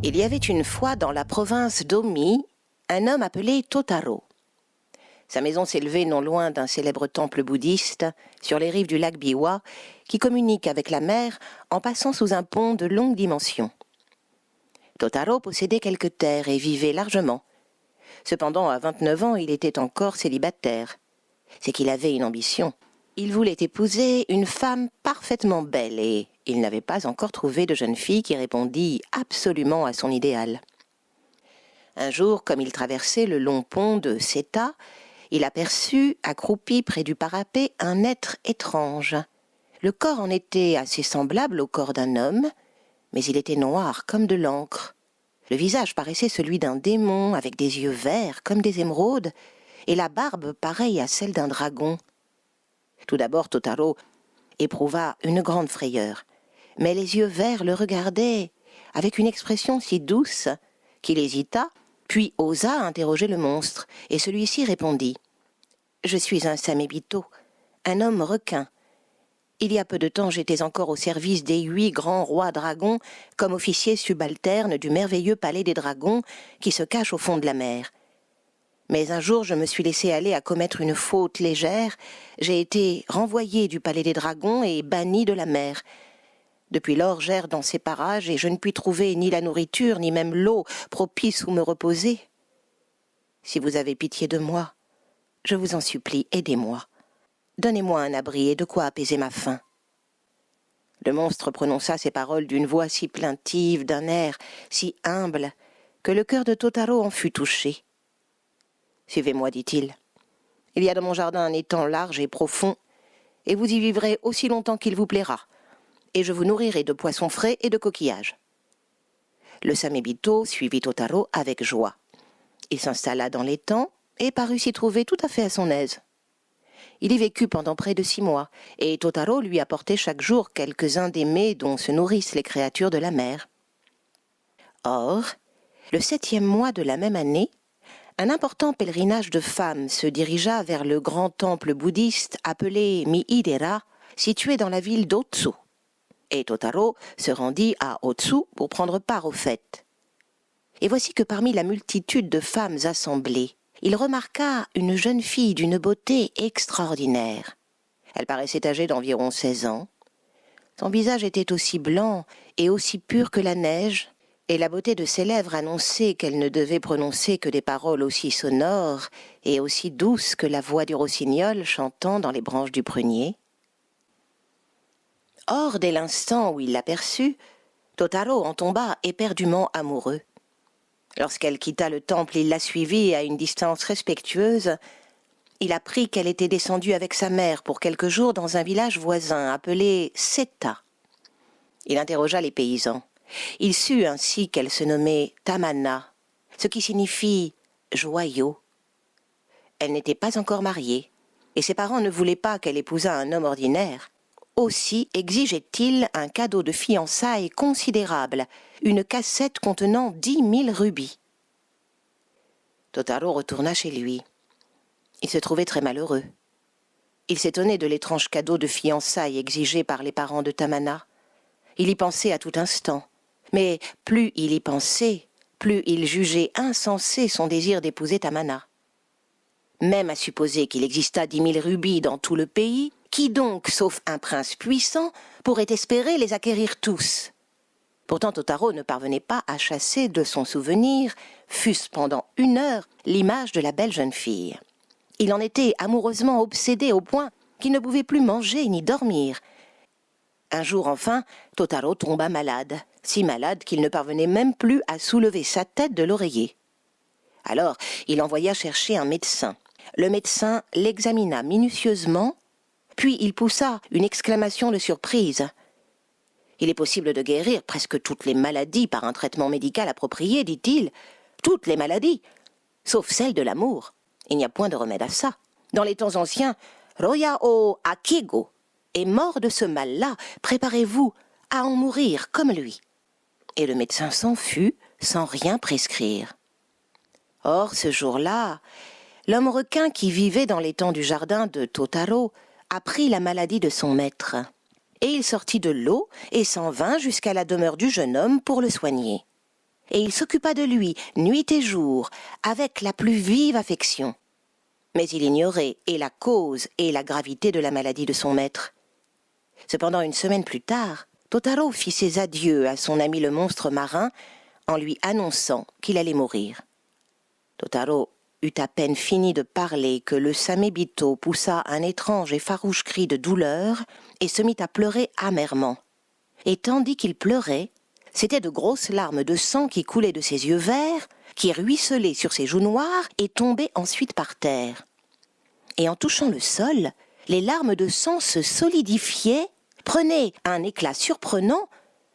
Il y avait une fois dans la province d'Omi un homme appelé Totaro. Sa maison s'élevait non loin d'un célèbre temple bouddhiste sur les rives du lac Biwa qui communique avec la mer en passant sous un pont de longue dimension. Totaro possédait quelques terres et vivait largement. Cependant, à 29 ans, il était encore célibataire. C'est qu'il avait une ambition. Il voulait épouser une femme parfaitement belle et il n'avait pas encore trouvé de jeune fille qui répondît absolument à son idéal. Un jour, comme il traversait le long pont de Seta, il aperçut, accroupi près du parapet, un être étrange. Le corps en était assez semblable au corps d'un homme, mais il était noir comme de l'encre. Le visage paraissait celui d'un démon, avec des yeux verts comme des émeraudes, et la barbe pareille à celle d'un dragon. Tout d'abord, Totaro éprouva une grande frayeur, mais les yeux verts le regardaient avec une expression si douce qu'il hésita, puis osa interroger le monstre, et celui-ci répondit « Je suis un Samébito, un homme requin. Il y a peu de temps, j'étais encore au service des 8 grands rois dragons comme officier subalterne du merveilleux palais des dragons qui se cache au fond de la mer. Mais un jour, je me suis laissé aller à commettre une faute légère. J'ai été renvoyé du palais des dragons et banni de la mer. Depuis lors, j'erre dans ces parages et je ne puis trouver ni la nourriture, ni même l'eau propice où me reposer. Si vous avez pitié de moi, je vous en supplie, aidez-moi. Donnez-moi un abri et de quoi apaiser ma faim. » Le monstre prononça ces paroles d'une voix si plaintive, d'un air si humble, que le cœur de Totaro en fut touché. « Suivez-moi, dit-il. Il y a dans mon jardin un étang large et profond, et vous y vivrez aussi longtemps qu'il vous plaira, et je vous nourrirai de poissons frais et de coquillages. » Le Samébito suivit Totaro avec joie. Il s'installa dans l'étang et parut s'y trouver tout à fait à son aise. Il y vécut pendant près de 6 mois, et Totaro lui apportait chaque jour quelques-uns des mets dont se nourrissent les créatures de la mer. Or, le 7e mois de la même année, un important pèlerinage de femmes se dirigea vers le grand temple bouddhiste appelé Miidera, situé dans la ville d'Otsu. Et Totaro se rendit à Otsu pour prendre part aux fêtes. Et voici que parmi la multitude de femmes assemblées, il remarqua une jeune fille d'une beauté extraordinaire. Elle paraissait âgée d'environ 16 ans. Son visage était aussi blanc et aussi pur que la neige, et la beauté de ses lèvres annonçait qu'elle ne devait prononcer que des paroles aussi sonores et aussi douces que la voix du rossignol chantant dans les branches du prunier. Or, dès l'instant où il l'aperçut, Totaro en tomba éperdument amoureux. Lorsqu'elle quitta le temple, il la suivit à une distance respectueuse. Il apprit qu'elle était descendue avec sa mère pour quelques jours dans un village voisin appelé Seta. Il interrogea les paysans. Il sut ainsi qu'elle se nommait Tamana, ce qui signifie « joyau ». Elle n'était pas encore mariée, et ses parents ne voulaient pas qu'elle épousât un homme ordinaire. Aussi exigeait-il un cadeau de fiançailles considérable, une cassette contenant 10 000 rubis. Totaro retourna chez lui. Il se trouvait très malheureux. Il s'étonnait de l'étrange cadeau de fiançailles exigé par les parents de Tamana. Il y pensait à tout instant, mais plus il y pensait, plus il jugeait insensé son désir d'épouser Tamana. Même à supposer qu'il existât 10 000 rubis dans tout le pays, qui donc, sauf un prince puissant, pourrait espérer les acquérir tous? Pourtant, Totaro ne parvenait pas à chasser de son souvenir, fût-ce pendant 1 heure, l'image de la belle jeune fille. Il en était amoureusement obsédé au point qu'il ne pouvait plus manger ni dormir. Un jour, enfin, Totaro tomba malade, si malade qu'il ne parvenait même plus à soulever sa tête de l'oreiller. Alors, il envoya chercher un médecin. Le médecin l'examina minutieusement, puis il poussa une exclamation de surprise. « Il est possible de guérir presque toutes les maladies par un traitement médical approprié, dit-il. Toutes les maladies, sauf celle de l'amour. Il n'y a point de remède à ça. Dans les temps anciens, Roya o Akigo est mort de ce mal-là. Préparez-vous à en mourir comme lui. » Et le médecin s'en fut sans rien prescrire. Or, ce jour-là, l'homme requin qui vivait dans l'étang du jardin de Totaro apprit la maladie de son maître. Et il sortit de l'eau et s'en vint jusqu'à la demeure du jeune homme pour le soigner. et il s'occupa de lui, nuit et jour, avec la plus vive affection. Mais il ignorait et la cause et la gravité de la maladie de son maître. Cependant, une semaine plus tard, Totaro fit ses adieux à son ami le monstre marin en lui annonçant qu'il allait mourir. Totaro eut à peine fini de parler que le Samébito poussa un étrange et farouche cri de douleur et se mit à pleurer amèrement. Et tandis qu'il pleurait, c'étaient de grosses larmes de sang qui coulaient de ses yeux verts, qui ruisselaient sur ses joues noires et tombaient ensuite par terre. Et en touchant le sol, les larmes de sang se solidifiaient, prenaient un éclat surprenant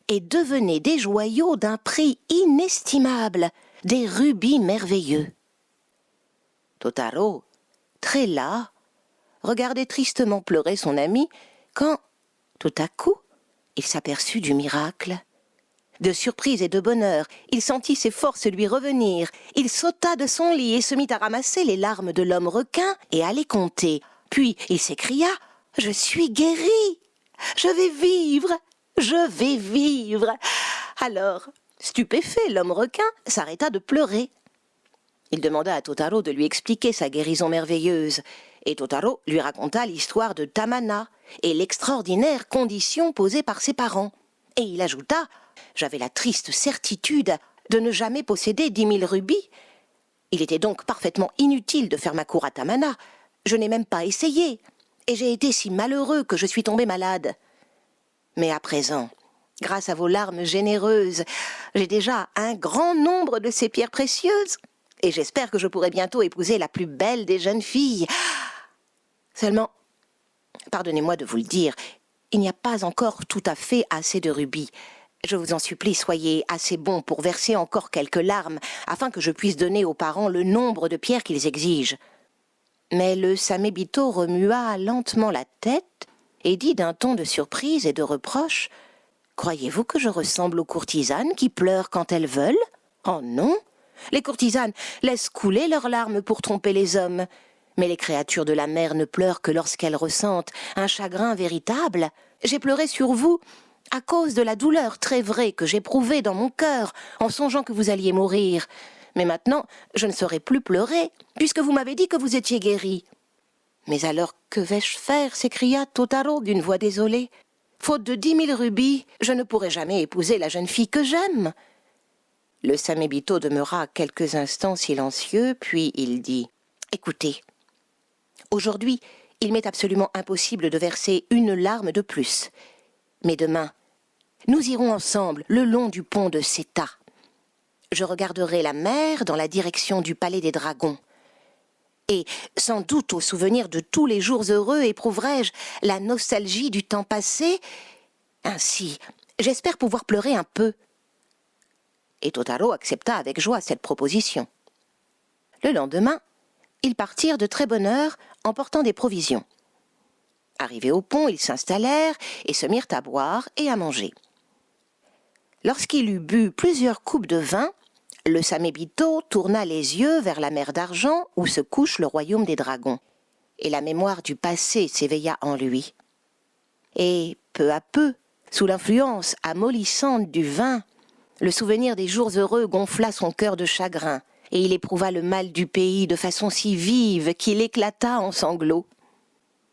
et devenaient des joyaux d'un prix inestimable, des rubis merveilleux. Totaro, très las, regardait tristement pleurer son ami quand, tout à coup, il s'aperçut du miracle. De surprise et de bonheur, il sentit ses forces lui revenir. Il sauta de son lit et se mit à ramasser les larmes de l'homme requin et à les compter. Puis il s'écria « Je suis guéri! Je vais vivre! Je vais vivre !» Alors, stupéfait, l'homme requin s'arrêta de pleurer. Il demanda à Totaro de lui expliquer sa guérison merveilleuse, et Totaro lui raconta l'histoire de Tamana et l'extraordinaire condition posée par ses parents. Et il ajouta « J'avais la triste certitude de ne jamais posséder 10 000 rubis. Il était donc parfaitement inutile de faire ma cour à Tamana. Je n'ai même pas essayé, et j'ai été si malheureux que je suis tombé malade. Mais à présent, grâce à vos larmes généreuses, j'ai déjà un grand nombre de ces pierres précieuses, et j'espère que je pourrai bientôt épouser la plus belle des jeunes filles. Seulement, pardonnez-moi de vous le dire, il n'y a pas encore tout à fait assez de rubis. Je vous en supplie, soyez assez bons pour verser encore quelques larmes, afin que je puisse donner aux parents le nombre de pierres qu'ils exigent. » Mais le Samébito remua lentement la tête et dit d'un ton de surprise et de reproche « Croyez-vous que je ressemble aux courtisanes qui pleurent quand elles veulent ? Oh non ! Les courtisanes laissent couler leurs larmes pour tromper les hommes. Mais les créatures de la mer ne pleurent que lorsqu'elles ressentent un chagrin véritable. J'ai pleuré sur vous à cause de la douleur très vraie que j'éprouvais dans mon cœur en songeant que vous alliez mourir. Mais maintenant, je ne saurais plus pleurer, puisque vous m'avez dit que vous étiez guéri. »« Mais alors, que vais-je faire ?» s'écria Totaro d'une voix désolée. « Faute de 10 000 rubis, je ne pourrai jamais épouser la jeune fille que j'aime. » Le Samébito demeura quelques instants silencieux, puis il dit « Écoutez, aujourd'hui, il m'est absolument impossible de verser une larme de plus. Mais demain, nous irons ensemble le long du pont de Séta. Je regarderai la mer dans la direction du palais des dragons. Et, sans doute au souvenir de tous les jours heureux, éprouverai-je la nostalgie du temps passé. Ainsi, j'espère pouvoir pleurer un peu. » Et Totaro accepta avec joie cette proposition. Le lendemain, ils partirent de très bonne heure en portant des provisions. Arrivés au pont, ils s'installèrent et se mirent à boire et à manger. Lorsqu'il eut bu plusieurs coupes de vin, le Samébito tourna les yeux vers la mer d'argent où se couche le royaume des dragons, et la mémoire du passé s'éveilla en lui. Et, peu à peu, sous l'influence amollissante du vin, le souvenir des jours heureux gonfla son cœur de chagrin, et il éprouva le mal du pays de façon si vive qu'il éclata en sanglots.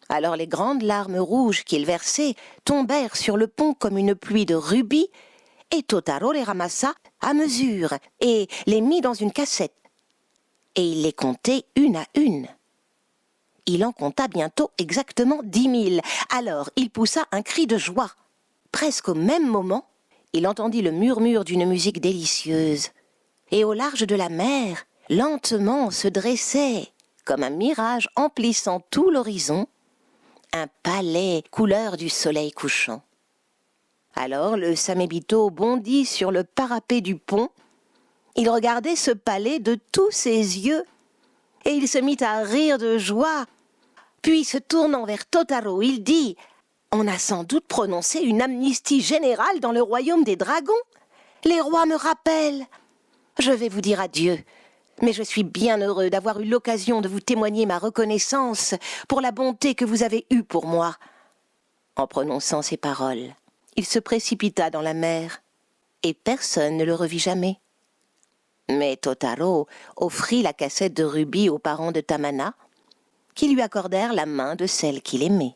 Alors les grandes larmes rouges qu'il versait tombèrent sur le pont comme une pluie de rubis, et Totaro les ramassa à mesure et les mit dans une cassette. Et il les comptait une à une. Il en compta bientôt exactement 10 000. Alors il poussa un cri de joie. Presque au même moment, il entendit le murmure d'une musique délicieuse. Et au large de la mer, lentement se dressait, comme un mirage emplissant tout l'horizon, un palais couleur du soleil couchant. Alors le Samébito bondit sur le parapet du pont. Il regardait ce palais de tous ses yeux, et il se mit à rire de joie. Puis, se tournant vers Totaro, il dit « On a sans doute prononcé une amnistie générale dans le royaume des dragons. Les rois me rappellent. Je vais vous dire adieu, mais je suis bien heureux d'avoir eu l'occasion de vous témoigner ma reconnaissance pour la bonté que vous avez eue pour moi. » En prononçant ces paroles, il se précipita dans la mer, et personne ne le revit jamais. Mais Totaro offrit la cassette de rubis aux parents de Tamana, qui lui accordèrent la main de celle qu'il aimait.